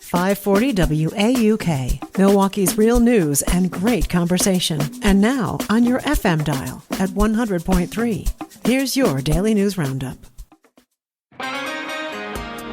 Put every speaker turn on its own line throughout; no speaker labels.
540 WAUK, Milwaukee's real news and great conversation. And now on your FM dial at 100.3. Here's your Daily News Roundup.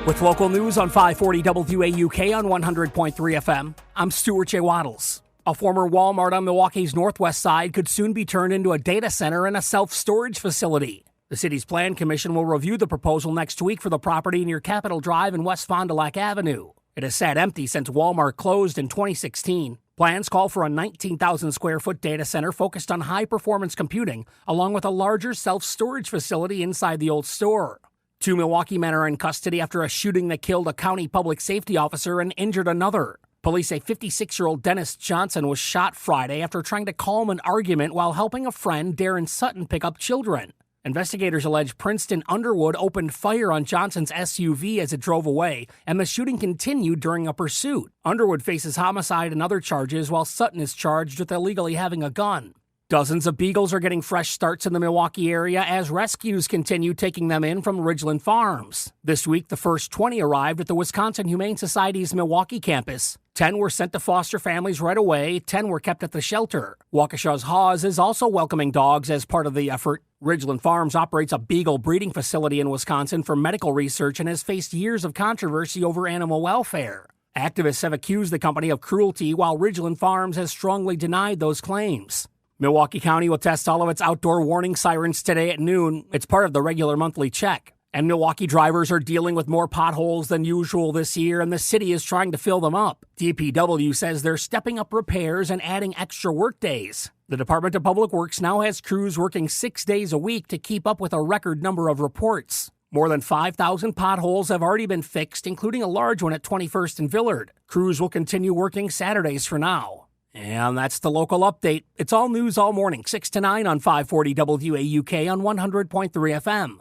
With local news on 540 WAUK on 100.3 FM, I'm Stuart J. Waddles. A former Walmart on Milwaukee's northwest side could soon be turned into a data center and a self-storage facility. The city's plan commission will review the proposal next week for the property near Capitol Drive and West Fond du Lac Avenue. It has sat empty since Walmart closed in 2016. Plans call for a 19,000 square foot data center focused on high-performance computing, along with a larger self-storage facility inside the old store. 2 Milwaukee men are in custody after a shooting that killed a county public safety officer and injured another. Police say 56-year-old Dennis Johnson was shot Friday after trying to calm an argument while helping a friend, Darren Sutton, pick up children. Investigators allege Princeton Underwood opened fire on Johnson's SUV as it drove away, and the shooting continued during a pursuit. Underwood faces homicide and other charges, while Sutton is charged with illegally having a gun. Dozens of beagles are getting fresh starts in the Milwaukee area as rescues continue taking them in from Ridgeland Farms. This week, the first 20 arrived at the Wisconsin Humane Society's Milwaukee campus. 10 were sent to foster families right away, 10 were kept at the shelter. Waukesha's Haws is also welcoming dogs as part of the effort. Ridgeland Farms operates a beagle breeding facility in Wisconsin for medical research and has faced years of controversy over animal welfare. Activists have accused the company of cruelty, while Ridgeland Farms has strongly denied those claims. Milwaukee County will test all of its outdoor warning sirens today at noon. It's part of the regular monthly check. And Milwaukee drivers are dealing with more potholes than usual this year, and the city is trying to fill them up. DPW says they're stepping up repairs and adding extra work days. The Department of Public Works now has crews working 6 days a week to keep up with a record number of reports. More than 5,000 potholes have already been fixed, including a large one at 21st and Villard. Crews will continue working Saturdays for now. And that's the local update. It's all news all morning, 6 to 9 on 540 WAUK on 100.3 FM.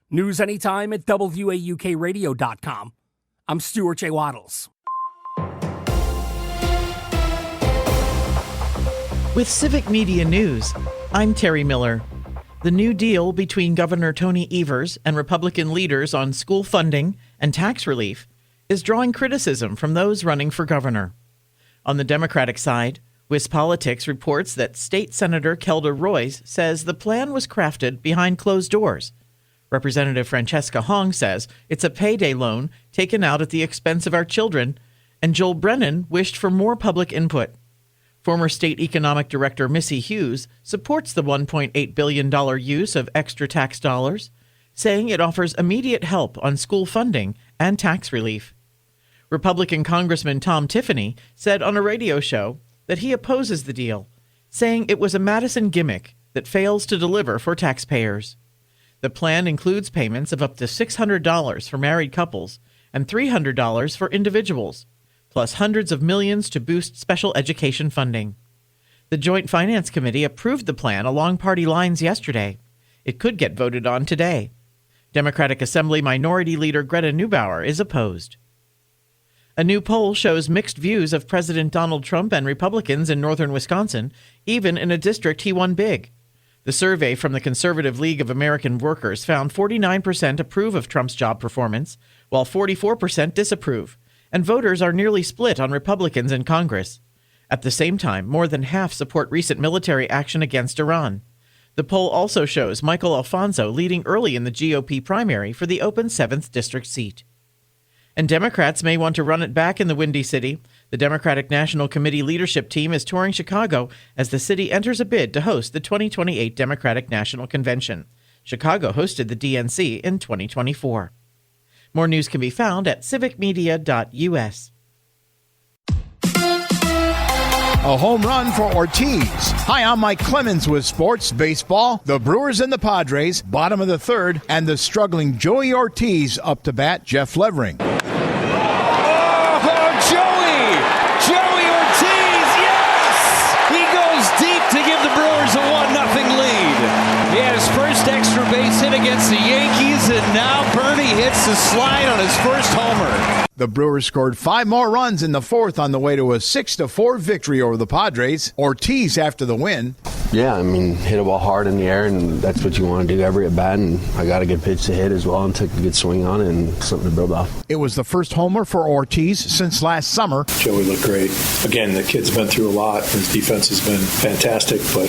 News anytime at WAUKradio.com. I'm Stuart J. Waddles.
With Civic Media News, I'm Terry Miller. The new deal between Governor Tony Evers and Republican leaders on school funding and tax relief is drawing criticism from those running for governor. On the Democratic side, WisPolitics reports that State Senator Kelda Royce says the plan was crafted behind closed doors. Representative Francesca Hong says it's a payday loan taken out at the expense of our children, and Joel Brennan wished for more public input. Former State Economic Director Missy Hughes supports the $1.8 billion use of extra tax dollars, saying it offers immediate help on school funding and tax relief. Republican Congressman Tom Tiffany said on a radio show that he opposes the deal, saying it was a Madison gimmick that fails to deliver for taxpayers. The plan includes payments of up to $600 for married couples and $300 for individuals, plus hundreds of millions to boost special education funding. The Joint Finance Committee approved the plan along party lines yesterday. It could get voted on today. Democratic Assembly Minority Leader Greta Neubauer is opposed. A new poll shows mixed views of President Donald Trump and Republicans in northern Wisconsin, even in a district he won big. The survey from the Conservative League of American Workers found 49% approve of Trump's job performance, while 44% disapprove, and voters are nearly split on Republicans in Congress. At the same time, more than half support recent military action against Iran. The poll also shows Michael Alfonso leading early in the GOP primary for the open 7th District seat. And Democrats may want to run it back in the Windy City. The Democratic National Committee leadership team is touring Chicago as the city enters a bid to host the 2028 Democratic National Convention. Chicago hosted the DNC in 2024. More news can be found at civicmedia.us.
A home run for Ortiz. Hi, I'm Mike Clemens with Sports Baseball. The Brewers and the Padres, bottom of the third, and the struggling Joey Ortiz up to bat, Jeff Levering.
Joey Ortiz, yes! He goes deep to give the Brewers a 1-0 lead. He had his first extra base hit against the Yankees, and now Bernie hits the slide on his first homer.
The Brewers scored 5 more runs in the fourth on the way to a 6-4 victory over the Padres. Ortiz, after the win,
Yeah, I mean, hit a ball hard in the air, and that's what you want to do every at bat. And I got a good pitch to hit as well, and took a good swing on it, and something to build off.
It was the first homer for Ortiz since last summer.
Joey looked great. Again, the kid's been through a lot. His defense has been fantastic, but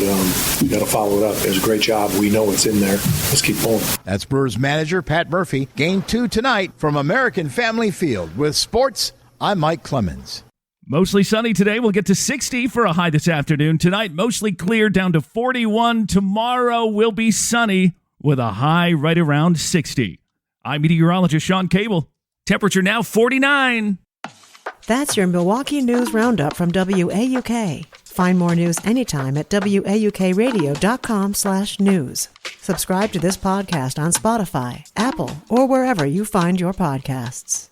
we got to follow it up. It was a great job. We know it's in there. Let's keep pulling.
That's Brewers manager Pat Murphy. Game 2 tonight from American Family Field. With sports, I'm Mike Clemens.
Mostly sunny today. We'll get to 60 for a high this afternoon. Tonight, mostly clear, down to 41. Tomorrow will be sunny with a high right around 60. I'm meteorologist Sean Cable. Temperature now 49.
That's your Milwaukee News Roundup from WAUK. Find more news anytime at WAUKradio.com/news. Subscribe to this podcast on Spotify, Apple, or wherever you find your podcasts.